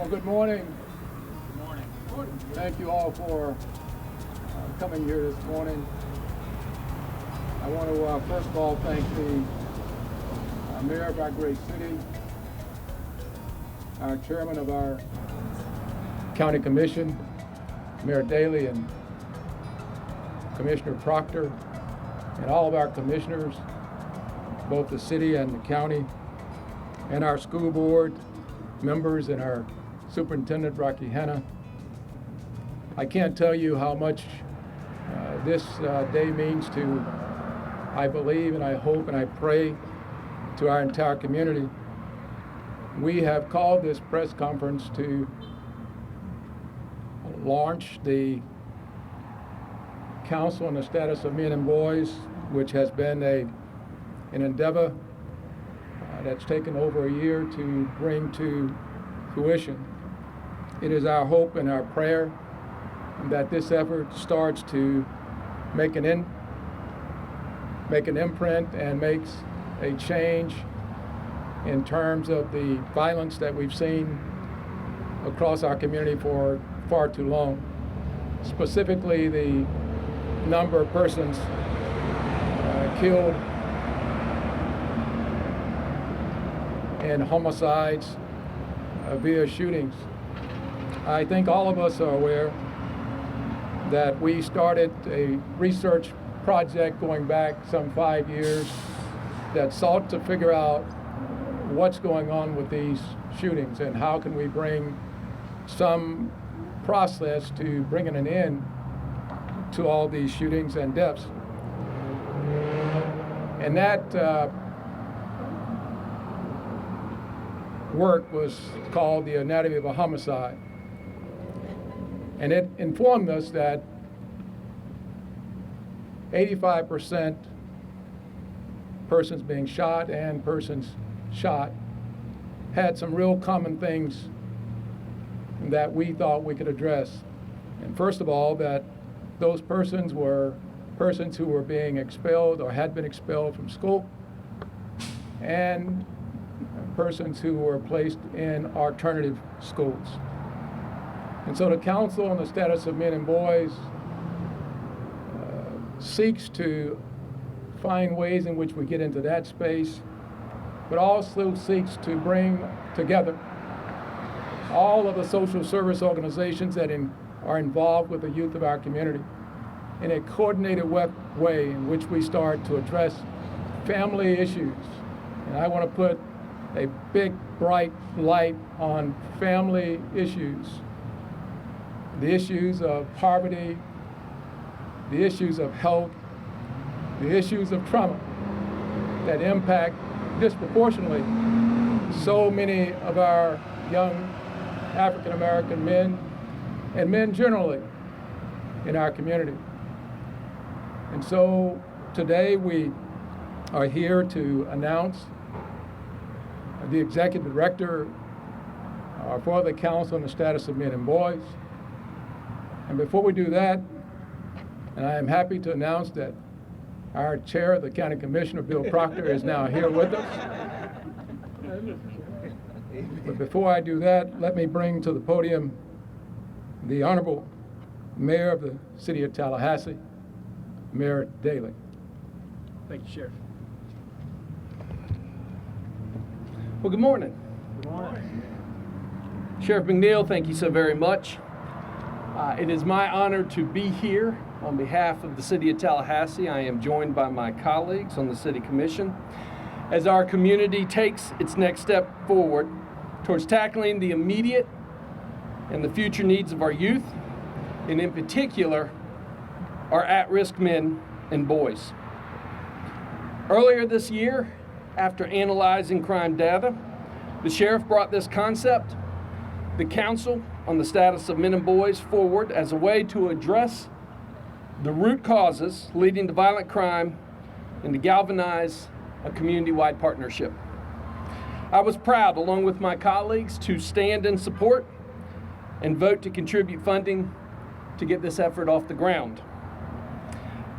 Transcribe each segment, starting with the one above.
Well, good morning. Good morning. Thank you all for coming here this morning. I want to first of all thank the mayor of our great city, our chairman of our county commission, Mayor Daley, and Commissioner Proctor, and all of our commissioners, both the city and the county, and our school board members and our superintendent, Rocky Hanna. I can't tell you how much this day means to, I believe and I hope and I pray, to our entire community. We have called this press conference to launch the Council on the Status of Men and Boys, which has been an endeavor that's taken over a year to bring to fruition. It is our hope and our prayer that this effort starts to make an imprint and makes a change in terms of the violence that we've seen across our community for far too long. Specifically, the number of persons killed in homicides via shootings. I think all of us are aware that we started a research project going back some 5 years that sought to figure out what's going on with these shootings and how can we bring some process to bringing an end to all these shootings and deaths. And that work was called The Anatomy of a Homicide. And it informed us that 85% persons being shot and persons shot had some real common things that we thought we could address. And first of all, that those persons were persons who were being expelled or had been expelled from school, and persons who were placed in alternative schools. And so the Council on the Status of Men and Boys seeks to find ways in which we get into that space, but also seeks to bring together all of the social service organizations that are involved with the youth of our community in a coordinated way in which we start to address family issues. And I want to put a big, bright light on family issues. The issues of poverty, the issues of health, the issues of trauma that impact disproportionately so many of our young African American men and men generally in our community. And so today we are here to announce the executive director for the Council on the Status of Men and Boys. And before we do that, and I am happy to announce that our chair, the County Commissioner, Bill Proctor, is now here with us. But before I do that, let me bring to the podium the Honorable Mayor of the City of Tallahassee, Mayor Daley. Thank you, Sheriff. Well, good morning. Good morning. Sheriff McNeil, thank you so very much. It is my honor to be here on behalf of the City of Tallahassee. I am joined by my colleagues on the City Commission as our community takes its next step forward towards tackling the immediate and the future needs of our youth, and in particular, our at-risk men and boys. Earlier this year, after analyzing crime data, the sheriff brought this concept, the Council on the Status of Men and Boys, forward as a way to address the root causes leading to violent crime and to galvanize a community-wide partnership. I was proud, along with my colleagues, to stand in support and vote to contribute funding to get this effort off the ground.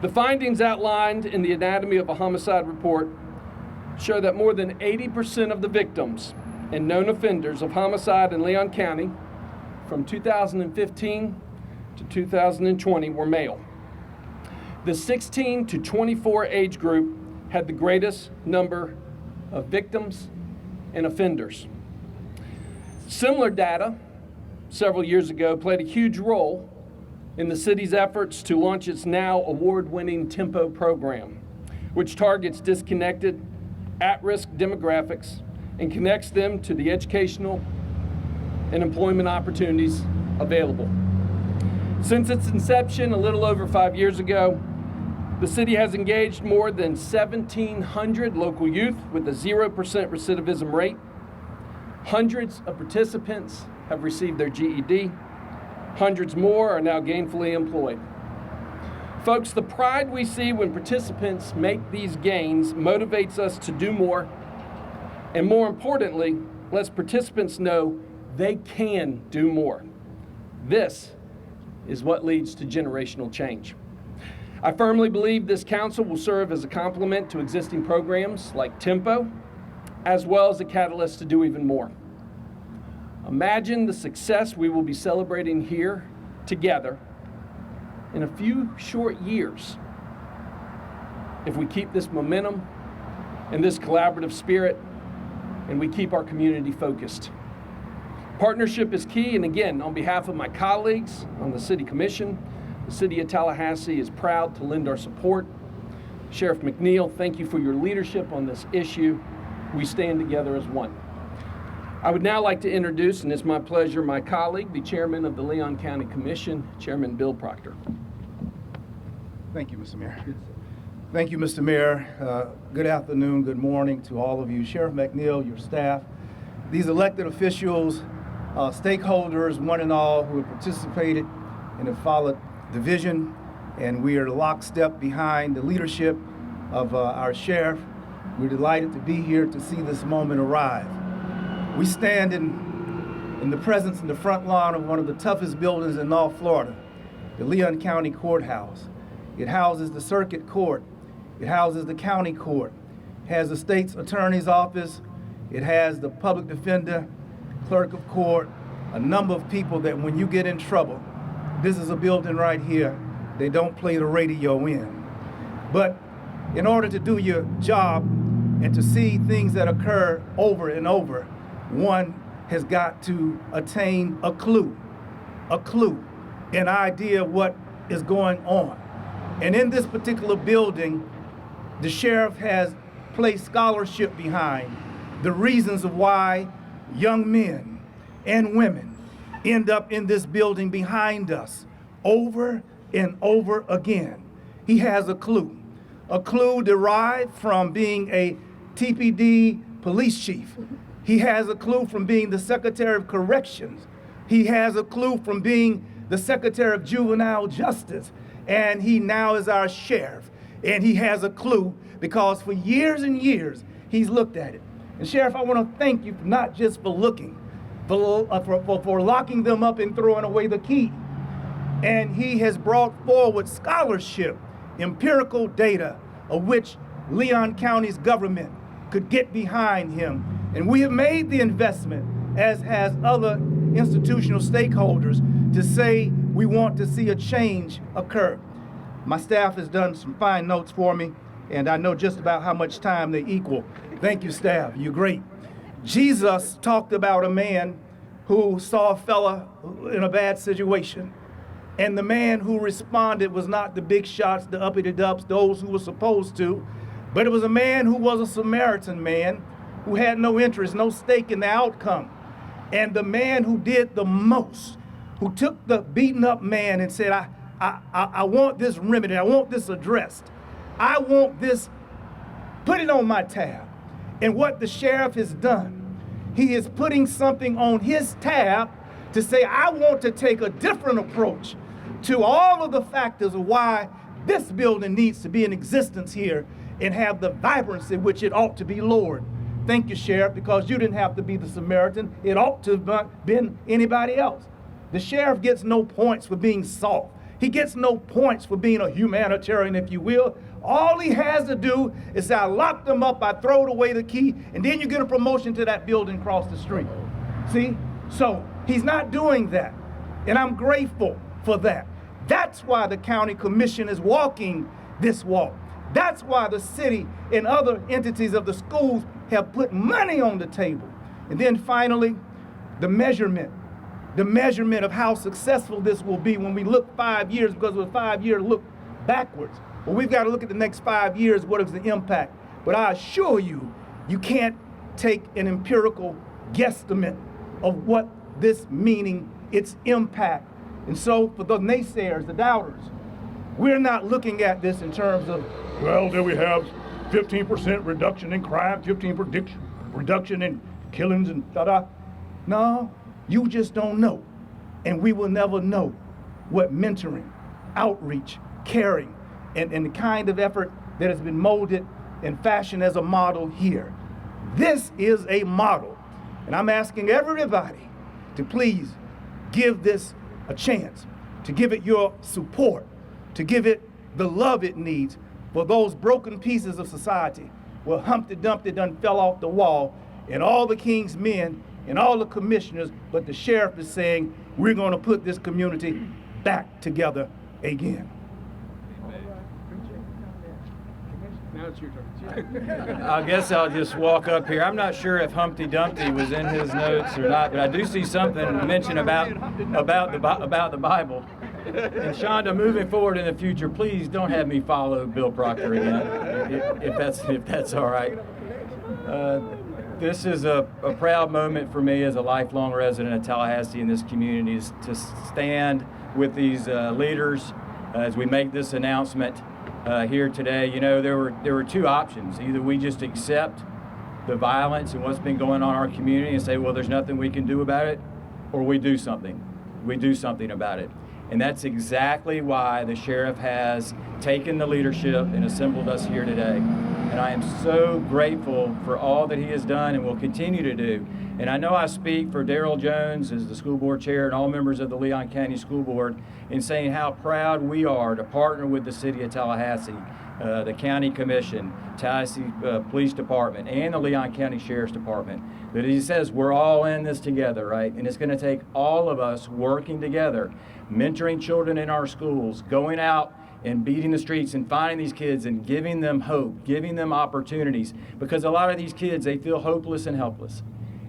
The findings outlined in the Anatomy of a Homicide report show that more than 80% of the victims and known offenders of homicide in Leon County from 2015 to 2020 were male. The 16 to 24 age group had the greatest number of victims and offenders. Similar data several years ago played a huge role in the city's efforts to launch its now award-winning Tempo program, which targets disconnected, at-risk demographics and connects them to the educational and employment opportunities available. Since its inception a little over 5 years ago, the city has engaged more than 1,700 local youth with a 0% recidivism rate. Hundreds of participants have received their GED. Hundreds more are now gainfully employed. Folks, the pride we see when participants make these gains motivates us to do more, and more importantly, lets participants know they can do more. This is what leads to generational change. I firmly believe this council will serve as a complement to existing programs like Tempo, as well as a catalyst to do even more. Imagine the success we will be celebrating here together in a few short years if we keep this momentum and this collaborative spirit and we keep our community focused. Partnership is key, and again, on behalf of my colleagues on the City Commission, the City of Tallahassee is proud to lend our support. Sheriff McNeil, thank you for your leadership on this issue. We stand together as one. I would now like to introduce, and it's my pleasure, my colleague, the Chairman of the Leon County Commission, Chairman Bill Proctor. Thank you, Mr. Mayor. Thank you, Mr. Mayor. Good afternoon, good morning to all of you. Sheriff McNeil, your staff, these elected officials, stakeholders, one and all who have participated and have followed the vision, and we are lockstep behind the leadership of our sheriff. We're delighted to be here to see this moment arrive. We stand in the presence in the front lawn of one of the toughest buildings in all Florida, the Leon County Courthouse. It houses the circuit court. It houses the county court. It has the state's attorney's office. It has the public defender, clerk of court, a number of people that when you get in trouble, this is a building right here, they don't play the radio in. But in order to do your job and to see things that occur over and over, one has got to attain a clue, an idea of what is going on. And in this particular building, the sheriff has placed scholarship behind the reasons of why young men and women end up in this building behind us over and over again. He has a clue derived from being a TPD police chief. He has a clue from being the Secretary of Corrections. He has a clue from being the Secretary of Juvenile Justice. And he now is our sheriff. And he has a clue because for years and years, he's looked at it. And Sheriff, I want to thank you not just for looking, for locking them up and throwing away the key. And he has brought forward scholarship, empirical data of which Leon County's government could get behind him. And we have made the investment, as has other institutional stakeholders, to say we want to see a change occur. My staff has done some fine notes for me, and I know just about how much time they equal. Thank you, staff. You're great. Jesus talked about a man who saw a fella in a bad situation. And the man who responded was not the big shots, the uppity-dups, those who were supposed to, but it was a man who was a Samaritan man who had no interest, no stake in the outcome. And the man who did the most, who took the beaten up man and said, I want this remedy, I want this addressed. I want this, put it on my tab. And what the sheriff has done, he is putting something on his tab to say, I want to take a different approach to all of the factors of why this building needs to be in existence here and have the vibrancy which it ought to be, Lord. Thank you, Sheriff, because you didn't have to be the Samaritan. It ought to have been anybody else. The sheriff gets no points for being soft. He gets no points for being a humanitarian, if you will. All he has to do is say, I locked them up, I throwed away the key, and then you get a promotion to that building across the street. See? So he's not doing that. And I'm grateful for that. That's why the county commission is walking this walk. That's why the city and other entities of the schools have put money on the table. And then finally, the measurement of how successful this will be when we look 5 years, because with 5 years look backwards. But we've got to look at the next 5 years, what is the impact? But I assure you, you can't take an empirical guesstimate of what this meaning, its impact. And so for the naysayers, the doubters, we're not looking at this in terms of, well, do we have 15% reduction in crime, 15% reduction in killings and da-da. No, you just don't know. And we will never know what mentoring, outreach, caring, and the kind of effort that has been molded and fashioned as a model here. This is a model. And I'm asking everybody to please give this a chance, to give it your support, to give it the love it needs for those broken pieces of society where Humpty Dumpty done fell off the wall and all the king's men and all the commissioners, but the sheriff is saying, we're going to put this community back together again. Now it's your turn. I guess I'll just walk up here. I'm not sure if Humpty Dumpty was in his notes or not, but I do see something mentioned about the Bible. And Shonda, moving forward in the future, please don't have me follow Bill Proctor again, if that's all right. This is a proud moment for me as a lifelong resident of Tallahassee in this community, is to stand with these leaders as we make this announcement here today. You know, there were two options. Either we just accept the violence and what's been going on in our community and say, well, there's nothing we can do about it, or we do something. We do something about it. And that's exactly why the sheriff has taken the leadership and assembled us here today. And I am so grateful for all that he has done and will continue to do. And I know I speak for Darrell Jones as the school board chair and all members of the Leon County School Board in saying how proud we are to partner with the city of Tallahassee, the county commission, Tallahassee Police Department, and the Leon County Sheriff's Department. But he says we're all in this together, right? And it's going to take all of us working together, mentoring children in our schools, going out and beating the streets and finding these kids and giving them hope, giving them opportunities. Because a lot of these kids, they feel hopeless and helpless.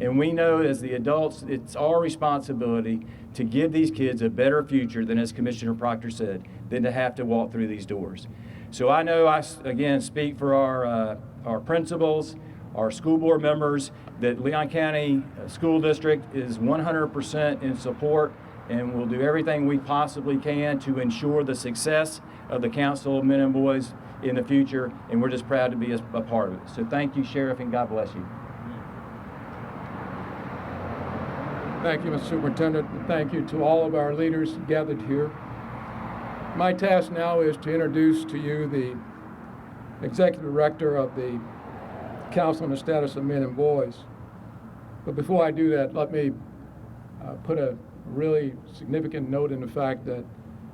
And we know as the adults, it's our responsibility to give these kids a better future than, as Commissioner Proctor said, than to have to walk through these doors. So I know I, again, speak for our principals, our school board members, that Leon County School District is 100% in support and will do everything we possibly can to ensure the success of the Council of Men and Boys in the future, and we're just proud to be a part of it. So thank you, Sheriff, and God bless you. Thank you, Mr. Superintendent, and thank you to all of our leaders gathered here. My task now is to introduce to you the Executive Director of the Council on the Status of Men and Boys. But before I do that, let me put a really significant note in the fact that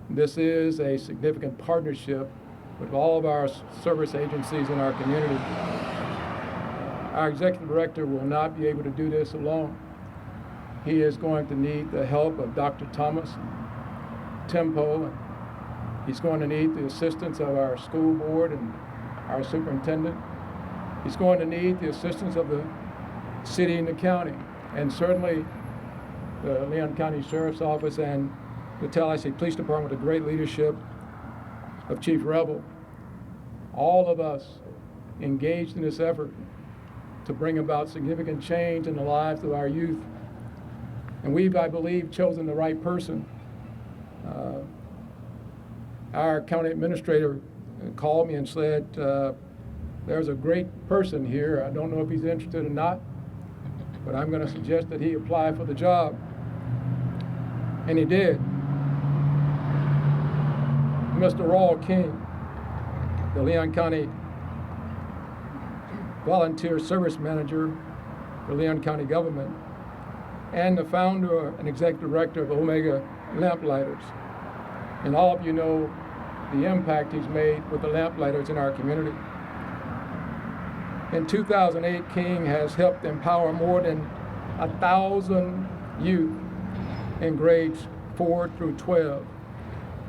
this is a significant partnership with all of our service agencies in our community. Our Executive Director will not be able to do this alone. He is going to need the help of Dr. Thomas, Tempo, and he's going to need the assistance of our school board and our superintendent. He's going to need the assistance of the city and the county, and certainly the Leon County Sheriff's Office and the Tallahassee Police Department with the great leadership of Chief Rebel. All of us engaged in this effort to bring about significant change in the lives of our youth. And we've, I believe, chosen the right person. Our county administrator called me and said, there's a great person here. I don't know if he's interested or not, but I'm going to suggest that he apply for the job. And he did. Mr. Raul King, the Leon County Volunteer Service Manager for Leon County Government, and the founder and executive director of Omega Lamplighters. And all of you know the impact he's made with the lamplighters in our community. In 2008, King has helped empower more than 1,000 youth in grades 4 through 12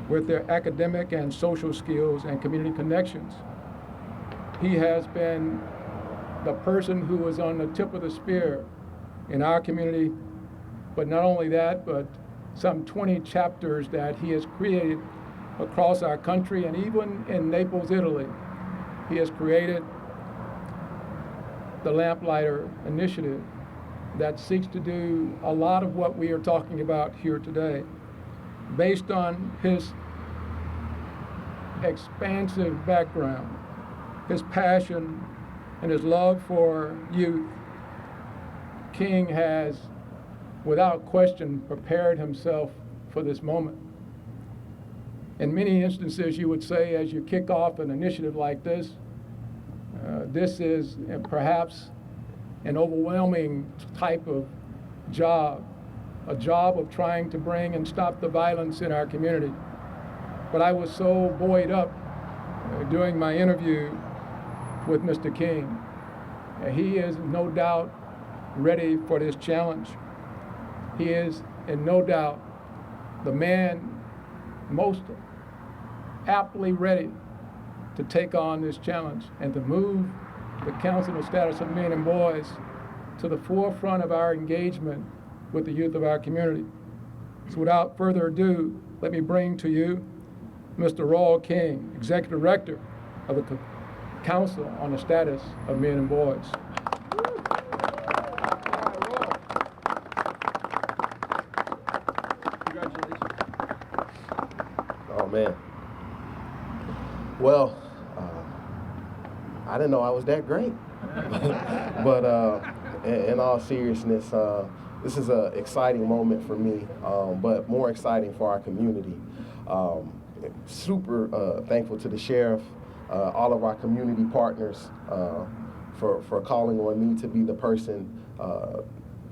with their academic and social skills and community connections. He has been the person who was on the tip of the spear in our community, but not only that, but some 20 chapters that he has created across our country, and even in Naples, Italy. He has created the Lamplighter Initiative that seeks to do a lot of what we are talking about here today. Based on his expansive background, his passion, and his love for youth, King has, without question, prepared himself for this moment. In many instances, you would say, as you kick off an initiative like this, this is perhaps an overwhelming type of job, a job of trying to bring and stop the violence in our community. But I was so buoyed up during my interview with Mr. King. He is no doubt ready for this challenge. He is, in no doubt, the man most aptly ready to take on this challenge and to move the Council of Status of Men and Boys to the forefront of our engagement with the youth of our community. So without further ado, let me bring to you Mr. Roy King, Executive Director of the Council on the Status of Men and Boys. Oh man. Well, I didn't know I was that great. But in all seriousness, this is an exciting moment for me, but more exciting for our community. Super thankful to the sheriff, all of our community partners for calling on me to be the person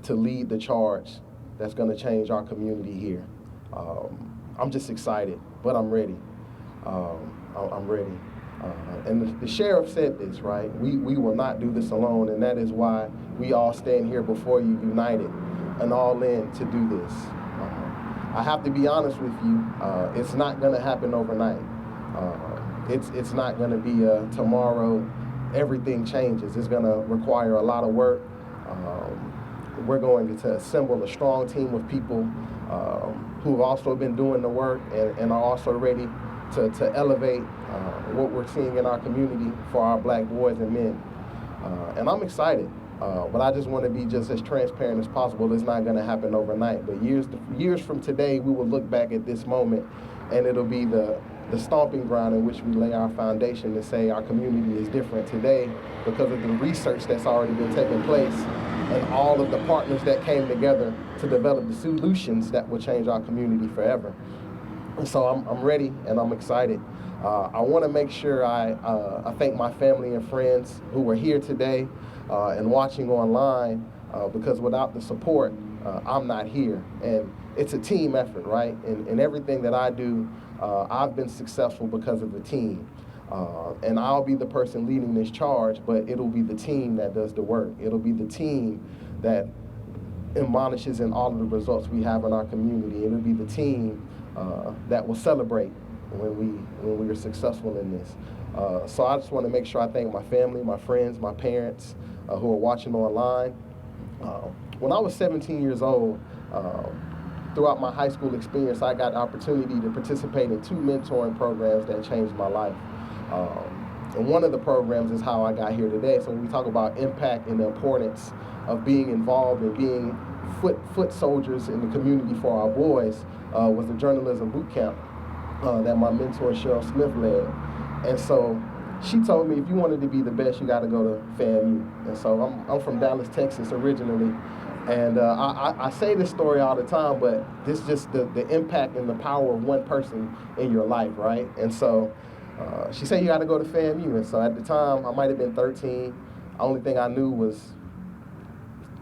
to lead the charge that's going to change our community here. I'm just excited, but I'm ready. I'm ready. And the sheriff said this, right? We will not do this alone, and that is why we all stand here before you united and all in to do this. I have to be honest with you, it's not going to happen overnight. It's not going to be tomorrow everything changes. It's going to require a lot of work. We're going to assemble a strong team of people who have also been doing the work and are also ready to elevate what we're seeing in our community for our black boys and men. And I'm excited, but I just want to be just as transparent as possible. It's not going to happen overnight, but years from today, we will look back at this moment, and it'll be the stomping ground in which we lay our foundation to say our community is different today because of the research that's already been taking place and all of the partners that came together to develop the solutions that will change our community forever. And so I'm ready and I'm excited. I want to make sure I thank my family and friends who are here today and watching online because without the support, I'm not here. And it's a team effort, right? And everything that I do, I've been successful because of the team. And I'll be the person leading this charge, but it'll be the team that does the work. It'll be the team that admonishes in all of the results we have in our community. It'll be the team that will celebrate when we are successful in this. So I just want to make sure I thank my family, my friends, my parents who are watching online. When I was 17 years old, throughout my high school experience, I got the opportunity to participate in 2 mentoring programs that changed my life. And one of the programs is how I got here today. So when we talk about impact and the importance of being involved and being foot soldiers in the community for our boys, was the journalism boot camp that my mentor Cheryl Smith led. And so she told me if you wanted to be the best, you got to go to FAMU. And so I'm from Dallas, Texas originally. And I say this story all the time, but this is just the impact and the power of one person in your life, right? And so she said you got to go to FAMU. And so at the time, I might have been 13. The only thing I knew was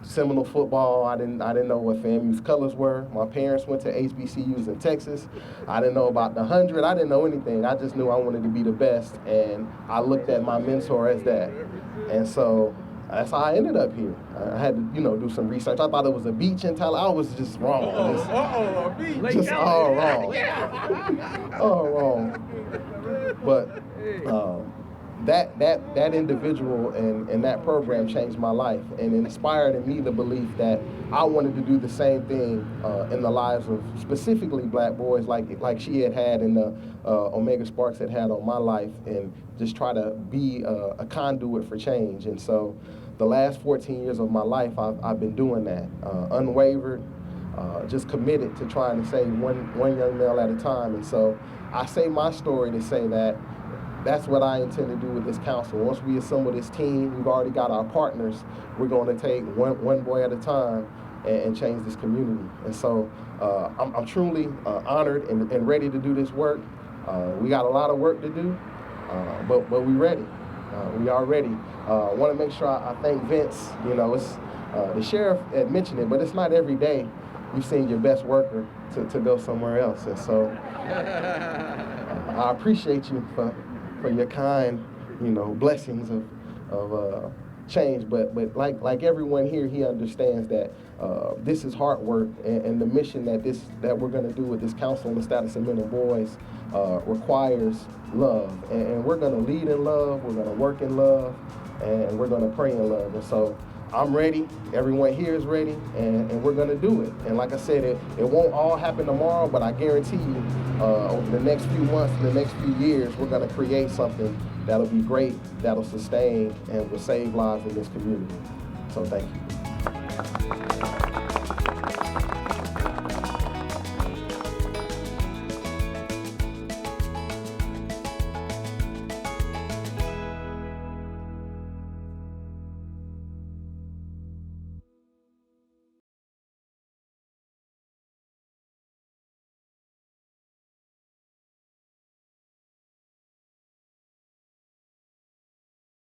Seminole football. I didn't know what FAMU's colors were. My parents went to HBCUs in Texas. I didn't know about the 100. I didn't know anything. I just knew I wanted to be the best, and I looked at my mentor as that. And so that's how I ended up here. I had to, do some research. I thought it was a beach in Tyler. I was just wrong. a beach. Just all wrong. All wrong. But that individual and that program changed my life and inspired in me the belief that I wanted to do the same thing in the lives of specifically black boys like she had and the Omega Sparks had on my life, and just try to be a conduit for change. And so the last 14 years of my life, I've been doing that, unwavered, just committed to trying to save one young male at a time. And so I say my story to say that that's what I intend to do with this council. Once we assemble this team, we've already got our partners. We're going to take one boy at a time and change this community. And so I'm truly honored and ready to do this work. We got a lot of work to do, but we're ready. We are ready. I want to make sure I thank Vince. It's the sheriff had mentioned it, but it's not every day you've seen your best worker to go somewhere else. And so I appreciate you for your kind, blessings of change. But like everyone here, he understands that this is hard work, and the mission that we're going to do with this council on the status of men and boys requires love. And we're going to lead in love, we're going to work in love, and we're going to pray in love. And so I'm ready, everyone here is ready, and we're going to do it. And like I said, it won't all happen tomorrow, but I guarantee you over the next few months, the next few years, we're going to create something that'll be great, that'll sustain, and will save lives in this community. So thank you.